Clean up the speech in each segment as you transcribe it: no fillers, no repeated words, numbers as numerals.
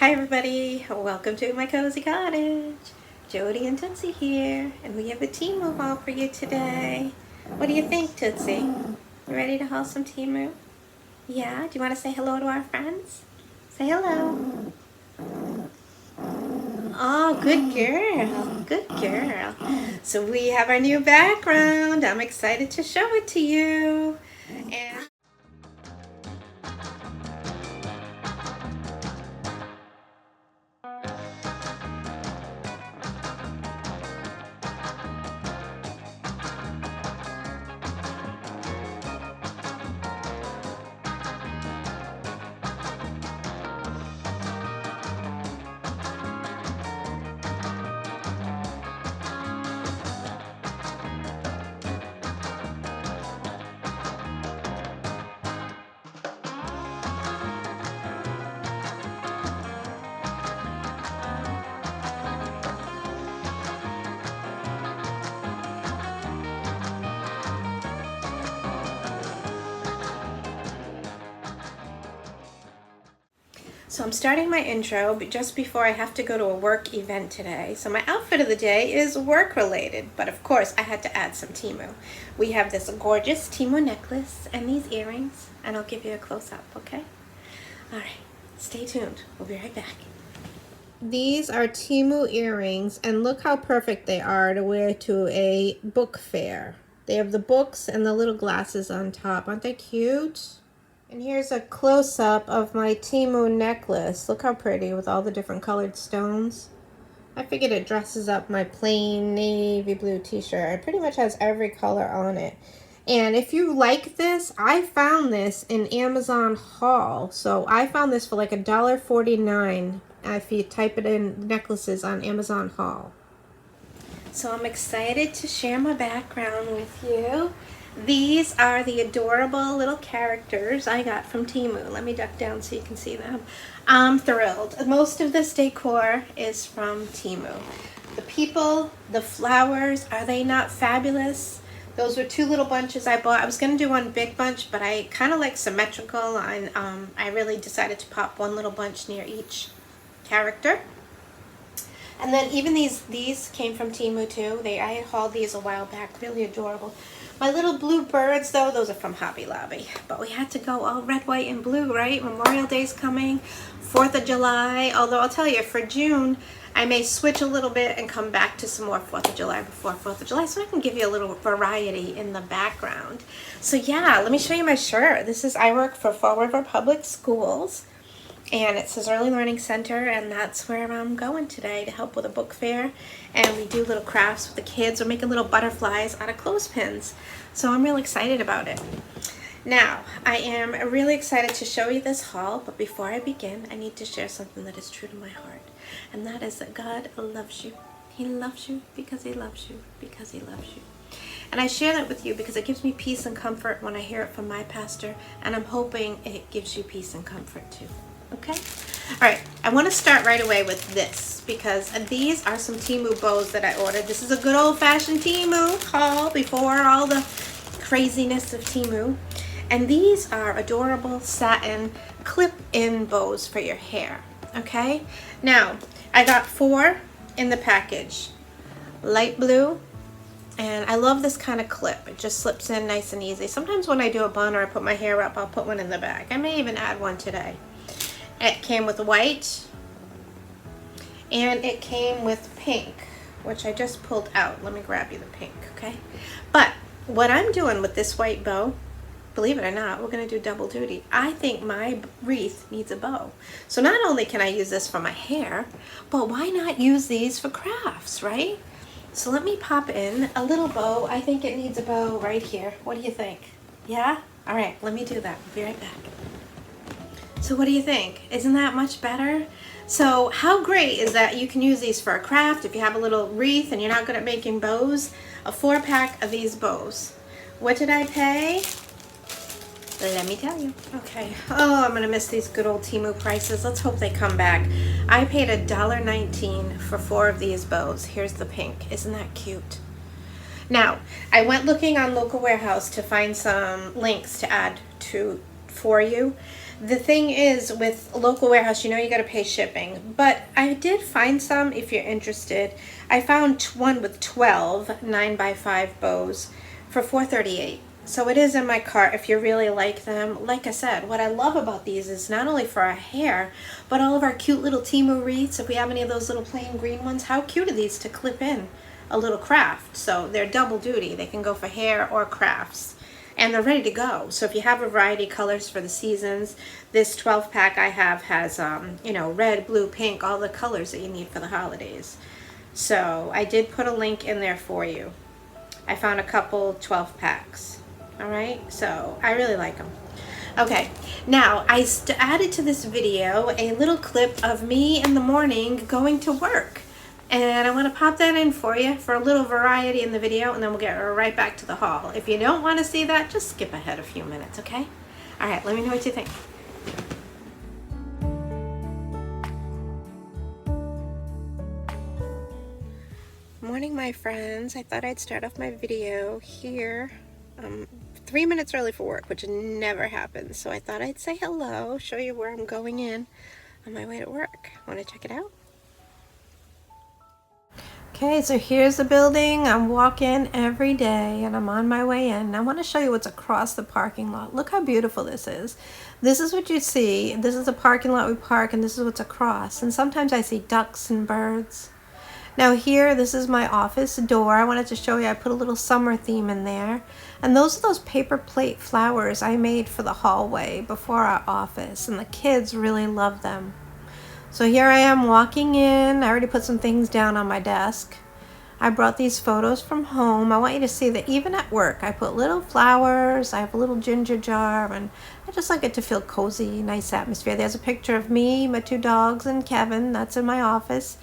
Hi everybody, welcome to my cozy cottage. Jody and Tootsie here, and we have a Temu haul for you today. What do you think, Tootsie? You ready to haul some Temu? Yeah? Do you want to say hello to our friends? Say hello. Oh, good girl, good girl. So we have our new background. I'm excited to show it to you. And so I'm starting my intro but just before I have to go to a work event today. So my outfit of the day is work related, but of course I had to add some Temu. We have this gorgeous Temu necklace and these earrings, and I'll give you a close-up, okay? Alright, stay tuned. We'll be right back. These are Temu earrings, and look how perfect they are to wear to a book fair. They have the books and the little glasses on top. Aren't they cute? And here's a close-up of my Temu necklace. Look how pretty with all the different colored stones. I figured it dresses up my plain navy blue t-shirt. It pretty much has every color on it. And if you like this, I found this in Amazon Haul. So I found this for like $1.49 if you type it in necklaces on Amazon Haul. So I'm excited to share my background with you. These are the adorable little characters I got from Temu. Let me duck down so you can see them. I'm thrilled. Most of this decor is from Temu. The people, the flowers, are they not fabulous? Those were two little bunches I bought. I was going to do one big bunch, but I kind of like symmetrical, and I really decided to pop one little bunch near each character. And then even these came from Temu too. I had hauled these a while back, really adorable. My little blue birds though, those are from Hobby Lobby. But we had to go all red, white, and blue, right? Memorial Day's coming, 4th of July. Although I'll tell you, for June, I may switch a little bit and come back to some more 4th of July before 4th of July, so I can give you a little variety in the background. So yeah, let me show you my shirt. I work for Fall River Public Schools. And it says Early Learning Center, and that's where I'm going today to help with a book fair. And we do little crafts with the kids. We're making little butterflies out of clothespins. So I'm really excited about it. Now, I am really excited to show you this haul, but before I begin, I need to share something that is true to my heart. And that is that God loves you. He loves you because He loves you because He loves you. And I share that with you because it gives me peace and comfort when I hear it from my pastor, and I'm hoping it gives you peace and comfort too. Okay? Alright, I want to start right away with this because these are some Temu bows that I ordered. This is a good old-fashioned Temu haul before all the craziness of Temu. And these are adorable satin clip-in bows for your hair. Okay? Now, I got 4 in the package. Light blue. And I love this kind of clip. It just slips in nice and easy. Sometimes when I do a bun or I put my hair up, I'll put one in the back. I may even add one today. It came with white, and it came with pink, which I just pulled out. Let me grab you the pink, okay? But what I'm doing with this white bow, believe it or not, we're going to do double duty. I think my wreath needs a bow. So not only can I use this for my hair, but why not use these for crafts, right? So let me pop in a little bow. I think it needs a bow right here. What do you think? Yeah? All right, let me do that. We'll be right back. So what do you think? Isn't that much better? So how great is that you can use these for a craft if you have a little wreath and you're not good at making bows? A 4-pack of these bows. What did I pay? Let me tell you. Okay. Oh, I'm going to miss these good old Temu prices. Let's hope they come back. I paid $1.19 for 4 of these bows. Here's the pink. Isn't that cute? Now, I went looking on Local Warehouse to find some links to add for you. The thing is, with local warehouse, you know you got to pay shipping. But I did find some if you're interested. I found one with 12 9x5 bows for $4.38. So it is in my cart if you really like them. Like I said, what I love about these is not only for our hair, but all of our cute little Temu wreaths. If we have any of those little plain green ones, how cute are these to clip in a little craft? So they're double duty. They can go for hair or crafts. And they're ready to go. So if you have a variety of colors for the seasons, this 12 pack I have has, you know, red, blue, pink, all the colors that you need for the holidays. So I did put a link in there for you. I found a couple 12 packs. All right, so I really like them. Okay, now I added to this video a little clip of me in the morning going to work. And I want to pop that in for you for a little variety in the video, and then we'll get right back to the haul. If you don't want to see that, just skip ahead a few minutes, okay? All right, let me know what you think. Morning, my friends. I thought I'd start off my video here 3 minutes early for work, which never happens. So I thought I'd say hello, show you where I'm going in on my way to work. Want to check it out? Okay, so here's the building. I'm walking every day and I'm on my way in. I want to show you what's across the parking lot. Look how beautiful this is. This is what you see. This is the parking lot we park, and this is what's across. And sometimes I see ducks and birds. Now here, this is my office door. I wanted to show you, I put a little summer theme in there. And those are those paper plate flowers I made for the hallway before our office, and the kids really love them. So here I am walking in. I already put some things down on my desk. I brought these photos from home. I want you to see that even at work, I put little flowers. I have a little ginger jar, and I just like it to feel cozy, nice atmosphere. There's a picture of me, my 2 dogs, and Kevin. That's in my office.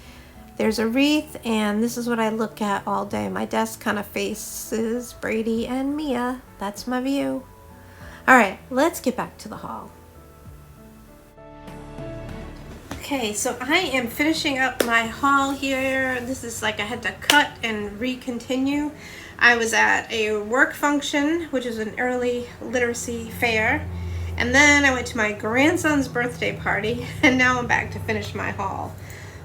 There's a wreath, and this is what I look at all day. My desk kind of faces Brady and Mia. That's my view. All right, let's get back to the haul. Okay, so I am finishing up my haul here. This is like I had to cut and recontinue. I was at a work function, which is an early literacy fair, and then I went to my grandson's birthday party, and now I'm back to finish my haul.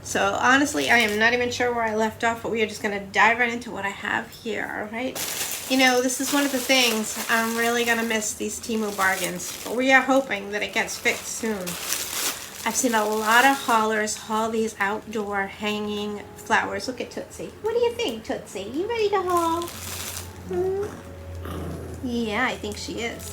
So honestly, I am not even sure where I left off, but we are just going to dive right into what I have here, all right? You know, this is one of the things I'm really going to miss, these Temu bargains, but we are hoping that it gets fixed soon. I've seen a lot of haulers haul these outdoor hanging flowers. Look at Tootsie. What do you think, Tootsie? You ready to haul? Yeah, I think she is.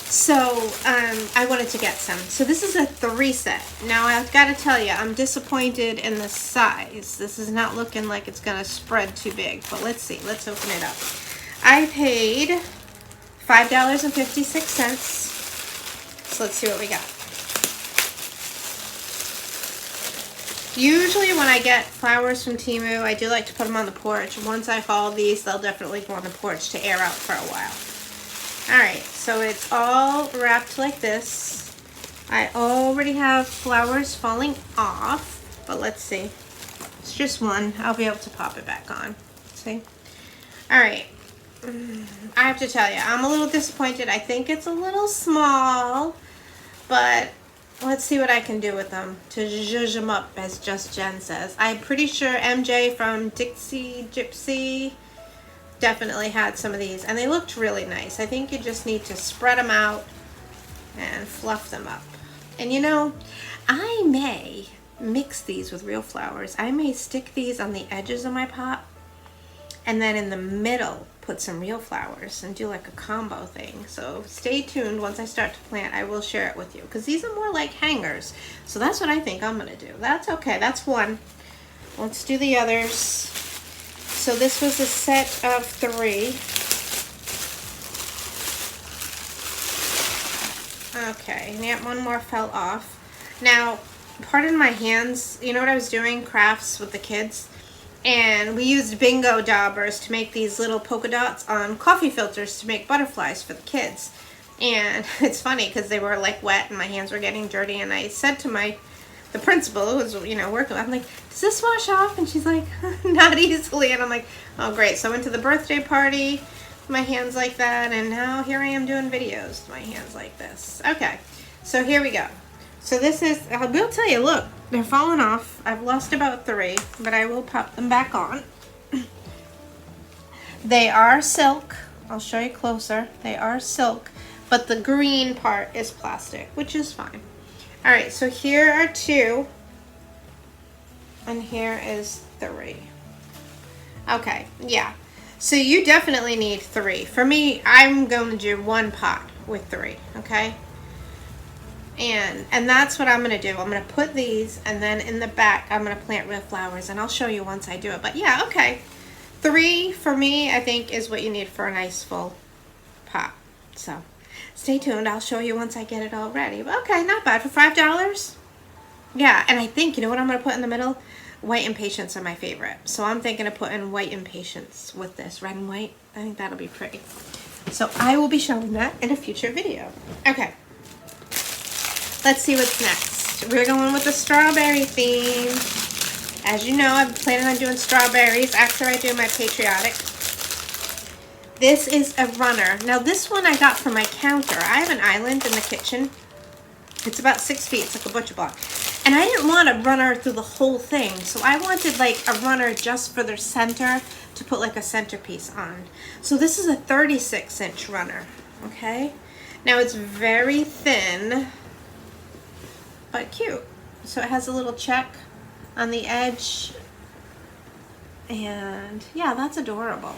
So I wanted to get some. So this is a 3 set. Now I've got to tell you, I'm disappointed in the size. This is not looking like it's going to spread too big. But let's see. Let's open it up. I paid $5.56. So let's see what we got. Usually when I get flowers from Temu, I do like to put them on the porch. Once I haul these, they'll definitely go on the porch to air out for a while. Alright, so it's all wrapped like this. I already have flowers falling off, but let's see. It's just one. I'll be able to pop it back on. See? Alright. I have to tell you, I'm a little disappointed. I think it's a little small, but let's see what I can do with them to zhuzh them up, as Just Jen says. I'm pretty sure MJ from Dixie Gypsy definitely had some of these, and they looked really nice. I think you just need to spread them out and fluff them up. And you know, I may mix these with real flowers. I may stick these on the edges of my pot, and then in the middle put some real flowers and do like a combo thing. So stay tuned. Once I start to plant, I will share it with you, because these are more like hangers. So that's what I think I'm gonna do. That's okay. That's one. Let's do the others. So this was a set of 3. Okay, and yet one more fell off. Now, pardon my hands. You know what I was doing? Crafts with the kids. And we used bingo daubers to make these little polka dots on coffee filters to make butterflies for the kids. And it's funny because they were like wet and my hands were getting dirty. And I said to the principal who was, you know, working, I'm like, does this wash off? And she's like, not easily. And I'm like, oh great. So I went to the birthday party, my hands like that, and now here I am doing videos, my hands like this. Okay, So here we go. So this is, I will tell you, look, they're falling off. I've lost about 3, but I will pop them back on. They are silk. I'll show you closer. They are silk, but the green part is plastic, which is fine. All right, so here are 2, and here is 3. Okay, yeah. So you definitely need 3. For me, I'm going to do 1 pot with 3, okay? And that's what I'm going to do. I'm going to put these, and then in the back, I'm going to plant real flowers, and I'll show you once I do it. But yeah, okay. 3 for me, I think, is what you need for a nice full pot. So stay tuned. I'll show you once I get it all ready. But okay, not bad. For $5? Yeah, and I think, you know what I'm going to put in the middle? White impatiens are my favorite. So I'm thinking of putting white impatiens with this, red and white. I think that'll be pretty. So I will be showing that in a future video. Okay. Let's see what's next. We're going with the strawberry theme. As you know, I'm planning on doing strawberries after I do my patriotic. This is a runner. Now this one I got for my counter. I have an island in the kitchen. It's about 6 feet. It's like a butcher block. And I didn't want a runner through the whole thing. So I wanted like a runner just for the center to put like a centerpiece on. So this is a 36-inch runner. Okay. Now it's very thin, but cute. So it has a little check on the edge, and yeah, that's adorable.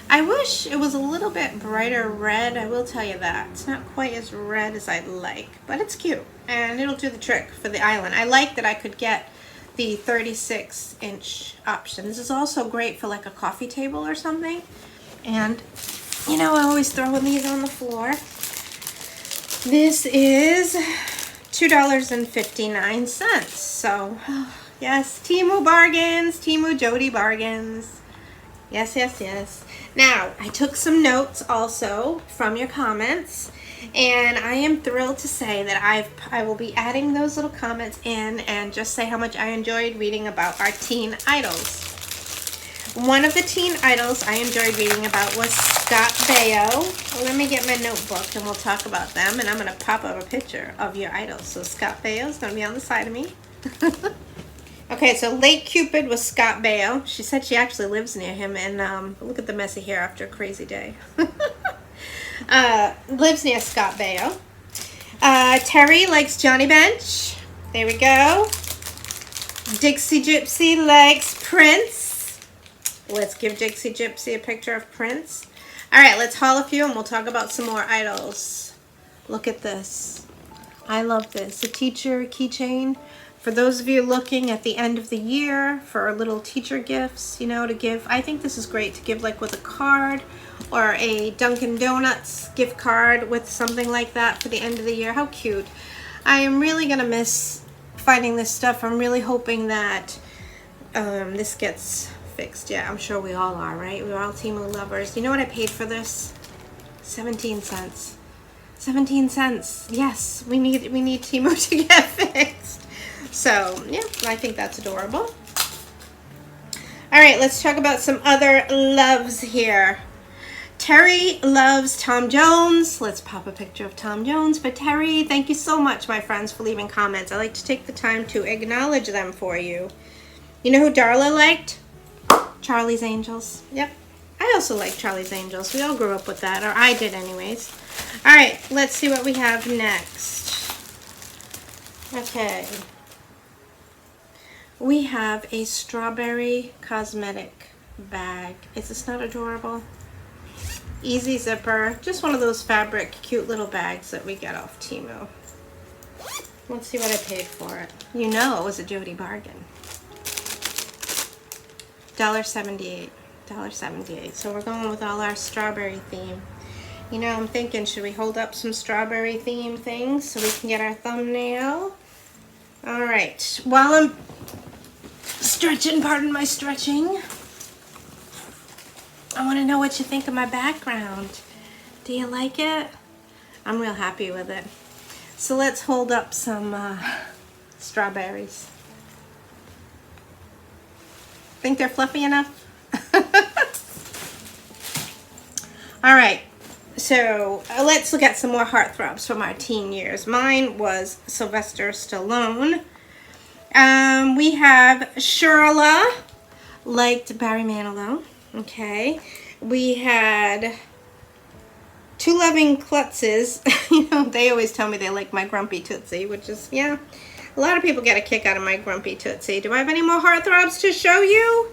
I wish it was a little bit brighter red, I will tell you that. It's not quite as red as I'd like, but it's cute, and it'll do the trick for the island. I like that I could get the 36-inch option. This is also great for like a coffee table or something, and you know, I always throwing these on the floor. This is $2.59. So, yes, Temu bargains, Temu Jody bargains. Yes, yes, yes. Now, I took some notes also from your comments, and I am thrilled to say that I will be adding those little comments in and just say how much I enjoyed reading about our teen idols. One of the teen idols I enjoyed reading about was Scott Baio. Let me get my notebook and we'll talk about them. And I'm going to pop up a picture of your idols. So Scott Baio is going to be on the side of me. Okay, so Lake Cupid was Scott Baio. She said she actually lives near him. And look at the messy hair after a crazy day. Lives near Scott Baio. Terry likes Johnny Bench. There we go. Dixie Gypsy likes Prince. Let's give Dixie Gypsy a picture of Prince. All right, let's haul a few and we'll talk about some more idols. Look at this. I love this. A teacher keychain. For those of you looking at the end of the year for little teacher gifts, you know, to give. I think this is great to give like with a card or a Dunkin' Donuts gift card with something like that for the end of the year. How cute. I am really going to miss finding this stuff. I'm really hoping that this gets fixed. Yeah, I'm sure we all are, right? We're all Temu lovers. You know what I paid for this? 17 cents. 17 cents. Yes, we need Temu to get fixed. So, yeah, I think that's adorable. All right, let's talk about some other loves here. Terry loves Tom Jones. Let's pop a picture of Tom Jones for Terry. Thank you so much, my friends, for leaving comments. I like to take the time to acknowledge them for you. You know who Darla liked? Charlie's Angels. Yep. I also like Charlie's Angels. We all grew up with that, or I did anyways. All right, let's see what we have next. Okay. We have a strawberry cosmetic bag. Is this not adorable? Easy zipper. Just one of those fabric cute little bags that we get off Temu. Let's see what I paid for it. You know it was a Jody bargain. $1.78. $1.78. So we're going with all our strawberry theme. You know, I'm thinking, should we hold up some strawberry theme things so we can get our thumbnail? All right. While I'm stretching, pardon my stretching, I want to know what you think of my background. Do you like it? I'm real happy with it. So let's hold up some strawberries. Think they're fluffy enough? All right. So let's look at some more heartthrobs from our teen years. Mine was Sylvester Stallone. We have Shirla, liked Barry Manilow. Okay. We had Two Loving Klutzes. You know, they always tell me they like my grumpy Tootsie, which is, yeah. A lot of people get a kick out of my grumpy Tootsie. Do I have any more heartthrobs to show you?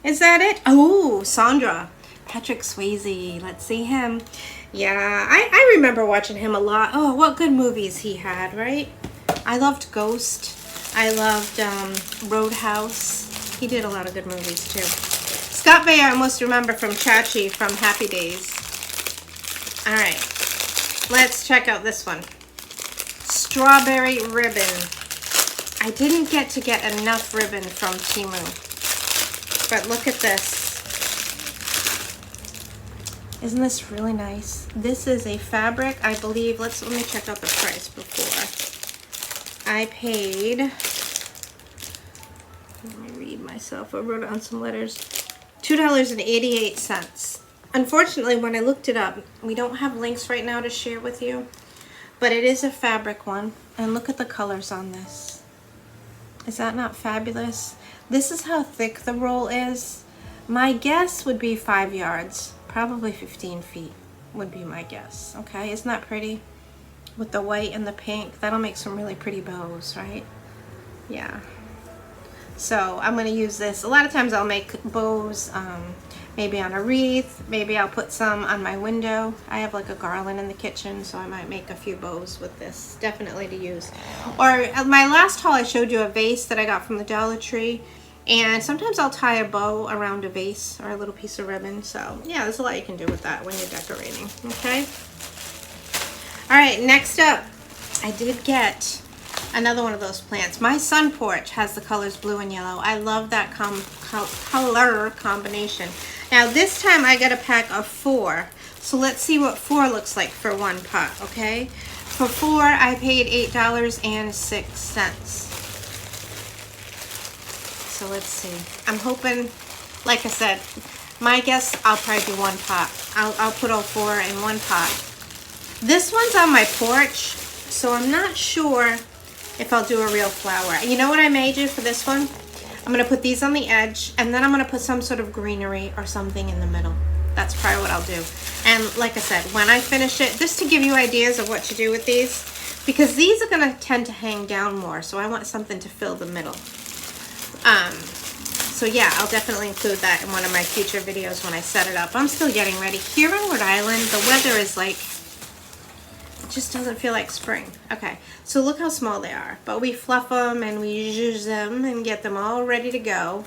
Is that it? Oh, Sandra. Patrick Swayze. Let's see him. Yeah, I remember watching him a lot. Oh, what good movies he had, right? I loved Ghost. I loved Roadhouse. He did a lot of good movies, too. Scott Baio, I must remember from Chachi from Happy Days. All right. Let's check out this one. Strawberry ribbon. I didn't get enough ribbon from Temu. But look at this. Isn't this really nice? This is a fabric, I believe. Let me check out the price before. I paid, let me read myself. I wrote it on some letters. $2.88. Unfortunately, when I looked it up, we don't have links right now to share with you. But it is a fabric one. And look at the colors on this. Is that not fabulous? This is how thick the roll is. My guess would be 5 yards. Probably 15 feet would be my guess. Okay, isn't that pretty? With the white and the pink. That'll make some really pretty bows, right? Yeah. So I'm going to use this. A lot of times I'll make bows maybe on a wreath. Maybe I'll put some on my window. I have like a garland in the kitchen, so I might make a few bows with this. Definitely to use. Or my last haul I showed you a vase that I got from the Dollar Tree. And sometimes I'll tie a bow around a vase or a little piece of ribbon. So yeah, there's a lot you can do with that when you're decorating. Okay. All right, next up, I did get another one of those plants. My sun porch has the colors blue and yellow. I love that color combination. Now this time I got a pack of 4. So let's see what 4 looks like for one pot, okay? For 4, I paid $8.06. So let's see. I'm hoping, like I said, my guess, I'll probably do one pot. I'll put all 4 in one pot. This one's on my porch, so I'm not sure if I'll do a real flower. You know what I may do for this one? I'm going to put these on the edge, and then I'm going to put some sort of greenery or something in the middle. That's probably what I'll do. And like I said, when I finish it, just to give you ideas of what to do with these, because these are going to tend to hang down more, so I want something to fill the middle. So yeah, I'll definitely include that in one of my future videos when I set it up. I'm still getting ready. Here in Rhode Island, the weather is like, it just doesn't feel like spring. Okay, so look how small they are. But we fluff them and we use them and get them all ready to go.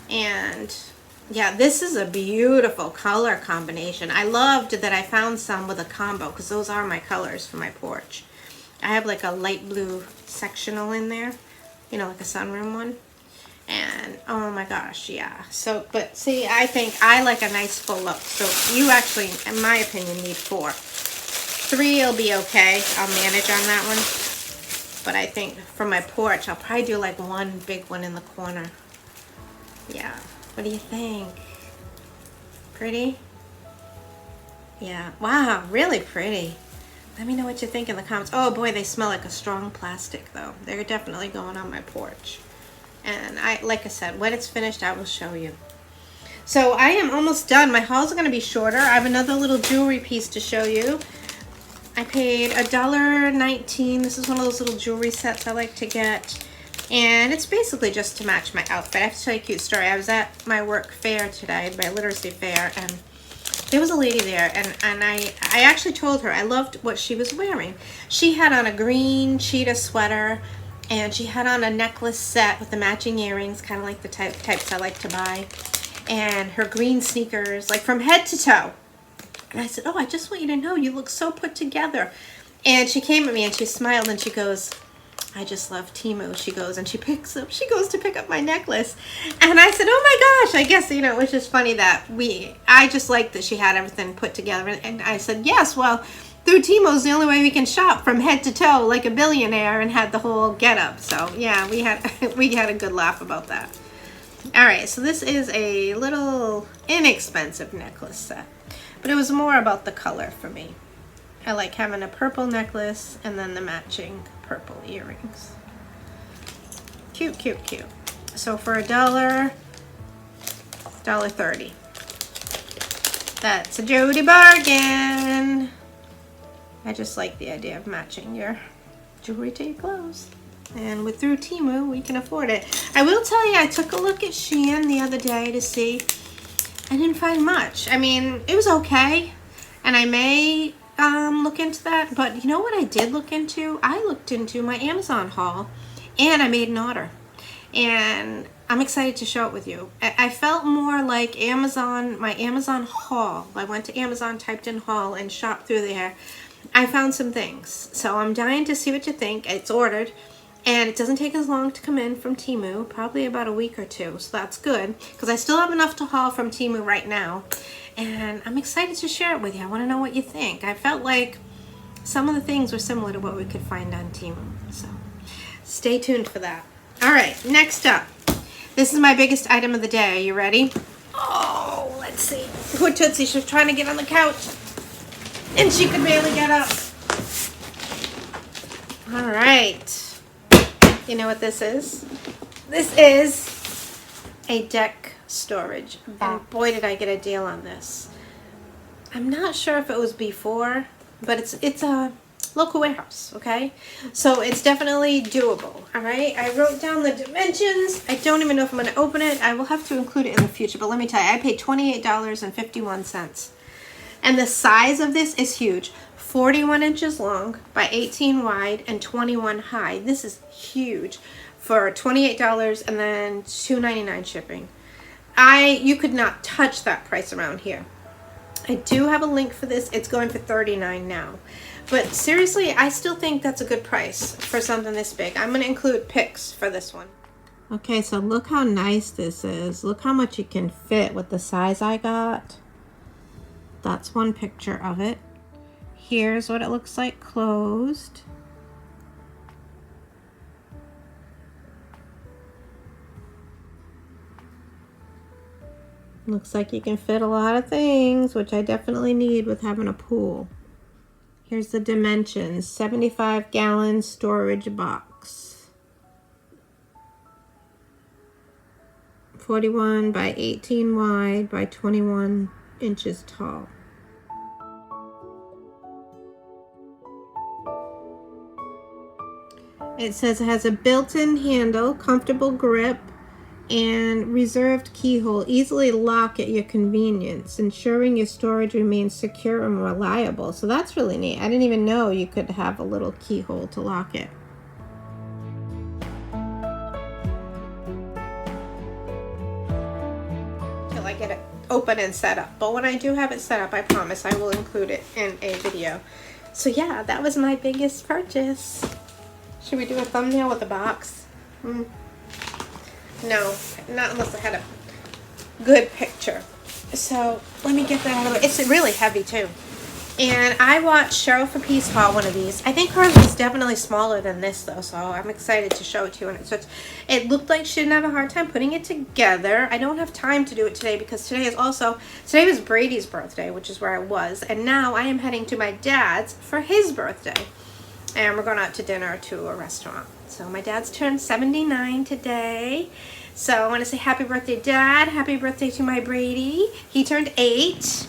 And yeah, this is a beautiful color combination. I loved that I found some with a combo because those are my colors for my porch. I have like a light blue sectional in there, you know, like a sunroom one. And oh my gosh, yeah. So, but see, I think I like a nice full look. So you actually, in my opinion, need 4. 3 will be okay. I'll manage on that one. But I think for my porch, I'll probably do like one big one in the corner. Yeah. What do you think? Pretty? Yeah. Wow, really pretty. Let me know what you think in the comments. Oh boy, they smell like a strong plastic though. They're definitely going on my porch. And like I said, when it's finished, I will show you. So I am almost done. My hauls are going to be shorter. I have another little jewelry piece to show you. I paid $1.19. This is one of those little jewelry sets I like to get. And it's basically just to match my outfit. I have to tell you a cute story. I was at my work fair today, my literacy fair, and there was a lady there, and I actually told her I loved what she was wearing. She had on a green cheetah sweater, and she had on a necklace set with the matching earrings, kind of like the types I like to buy, and her green sneakers, like from head to toe. And I said, oh, I just want you to know you look so put together. And she came at me and she smiled and she goes, I just love Temu. She goes and she goes to pick up my necklace. And I said, oh my gosh, I guess, you know, it was just funny that I just liked that she had everything put together. And I said, yes, well, through Temu's the only way we can shop from head to toe like a billionaire, and had the whole get up. So yeah, we had a good laugh about that. All right, so this is a little inexpensive necklace set. But it was more about the color for me. I like having a purple necklace and then the matching purple earrings. Cute, cute, cute. So for $1.30. That's a Jody bargain. I just like the idea of matching your jewelry to your clothes. And through Temu, we can afford it. I will tell you, I took a look at Shein the other day to see. I didn't find much. I mean, it was okay. And I may look into that. But you know what I did look into? I looked into my Amazon haul. And I made an order. And I'm excited to show it with you. I felt more like Amazon, my Amazon haul. I went to Amazon, typed in haul, and shopped through there. I found some things. So I'm dying to see what you think. It's ordered. And it doesn't take as long to come in from Temu, probably about a week or two. So that's good, because I still have enough to haul from Temu right now. And I'm excited to share it with you. I want to know what you think. I felt like some of the things were similar to what we could find on Temu. So stay tuned for that. All right, next up. This is my biggest item of the day. Are you ready? Oh, let's see. Poor Tootsie, she was trying to get on the couch. And she could barely get up. All right. You know what this is? This is a deck storage. And boy, did I get a deal on this. I'm not sure if it was before, but it's a local warehouse, okay? So it's definitely doable, all right? I wrote down the dimensions. I don't even know if I'm going to open it. I will have to include it in the future, but let me tell you, I paid $28.51. And the size of this is huge. 41 inches long by 18 wide and 21 high. This is huge for $28 and then $2.99 shipping. You could not touch that price around here. I do have a link for this. It's going for $39 now. But seriously, I still think that's a good price for something this big. I'm going to include pics for this one. Okay, so look how nice this is. Look how much you can fit with the size I got. That's one picture of it. Here's what it looks like closed. Looks like you can fit a lot of things, which I definitely need with having a pool. Here's the dimensions, 75-gallon storage box. 41 by 18 wide by 21 inches tall. It says it has a built-in handle, comfortable grip, and reserved keyhole. Easily lock at your convenience, ensuring your storage remains secure and reliable. So that's really neat. I didn't even know you could have a little keyhole to lock it. Till I get it open and set up. But when I do have it set up, I promise I will include it in a video. So yeah, that was my biggest purchase. Should we do a thumbnail with a box? No, not unless I had a good picture. So let me get that out of the way. It's really heavy too. And I watched Cheryl for Peace haul one of these. I think hers was definitely smaller than this though, so I'm excited to show it to you. And it looked like she didn't have a hard time putting it together. I don't have time to do it today because today was Brady's birthday, which is where I was. And now I am heading to my dad's for his birthday. And we're going out to dinner to a restaurant. So my dad's turned 79 today. So I want to say happy birthday, Dad. Happy birthday to my Brady. He turned 8.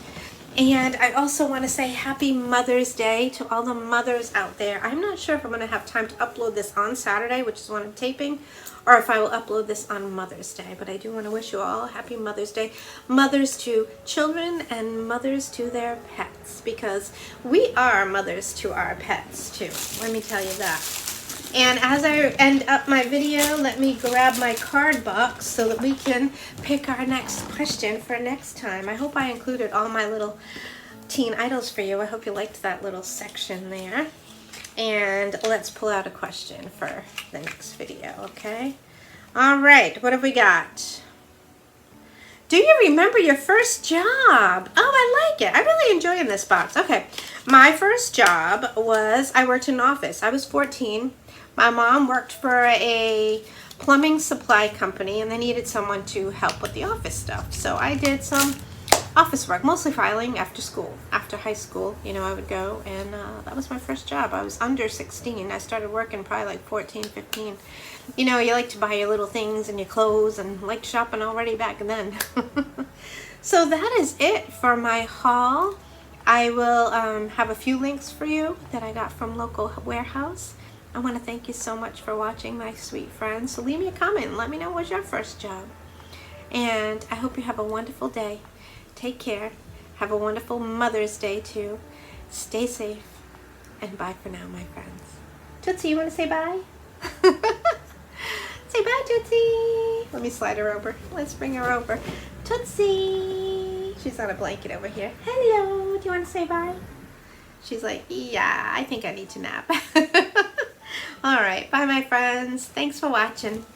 And I also want to say happy Mother's Day to all the mothers out there. I'm not sure if I'm going to have time to upload this on Saturday, which is when I'm taping, or if I will upload this on Mother's Day. But I do want to wish you all happy Mother's Day. Mothers to children and mothers to their pets, because we are mothers to our pets too. Let me tell you that. And as I end up my video, let me grab my card box so that we can pick our next question for next time. I hope I included all my little teen idols for you. I hope you liked that little section there. And let's pull out a question for the next video, okay? All right, what have we got? Do you remember your first job? Oh, I like it. I'm really enjoying this box. Okay, my first job was, I worked in an office. I was 14. My mom worked for a plumbing supply company and they needed someone to help with the office stuff. So I did some office work, mostly filing after school. After high school, you know, I would go, and that was my first job. I was under 16. I started working probably like 14, 15. You know, you like to buy your little things and your clothes, and liked shopping already back then. So that is it for my haul. I will have a few links for you that I got from local warehouse. I want to thank you so much for watching, my sweet friends. So leave me a comment and let me know what was your first job. And I hope you have a wonderful day. Take care. Have a wonderful Mother's Day too. Stay safe. And bye for now, my friends. Tootsie, you want to say bye? Say bye, Tootsie. Let me slide her over. Let's bring her over. Tootsie. She's on a blanket over here. Hello. Do you want to say bye? She's like, yeah, I think I need to nap. All right. Bye, my friends. Thanks for watching.